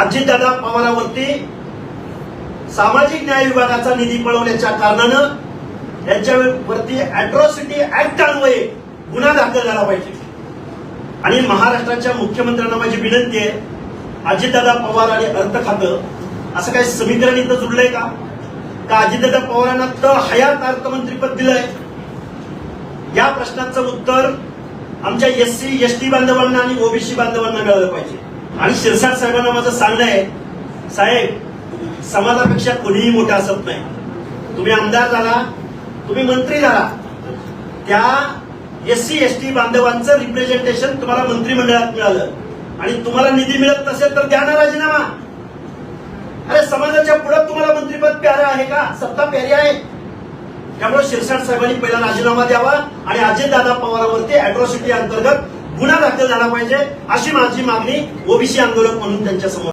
अजितदादा पवारांवरती सामाजिक न्याय विभागाचा निधी पळवल्याच्या कारणानं यांच्यावरती अॅट्रॉसिटी ऍक्ट अन्वये गुन्हा दाखल झाला पाहिजे। आणि महाराष्ट्राच्या मुख्यमंत्र्यांना माझी विनंती आहे, अजितदादा पवार आणि अर्थ खातं असं काही समीकरण इथं जुळलंय का? अजितदादा पवारांना तर हयात अर्थमंत्रीपद दिलंय? या प्रश्नाचं उत्तर आमच्या एससी एसटी बांधवांना आणि ओबीसी बांधवांना मिळालं पाहिजे। आणि शिरसाट साहेबांना माझं सांगणं आहे, साहेब समाजापेक्षा कोणीही मोठा असत नाही। तुम्ही आमदार झाला, तुम्ही मंत्री झाला, त्या एससी एसटी बांधवांचं रिप्रेझेंटेशन तुम्हाला मंत्रिमंडळात मिळालं आणि तुम्हाला निधी मिळत नसेल तर द्या ना राजीनामा। अरे समाजाच्या पुढे तुम्हाला मंत्रिपद प्यारं आहे का? सत्ता प्यारी आहे? त्यामुळे शिरसाट साहेबांनी पहिला राजीनामा द्यावा आणि अजितदादा पवारांवरती अॅट्रॉसिटी अंतर्गत गुन्हा दाखल झाला पाहिजे, अशी माझी मागणी ओबीसी आंदोलक म्हणून त्यांच्या समोर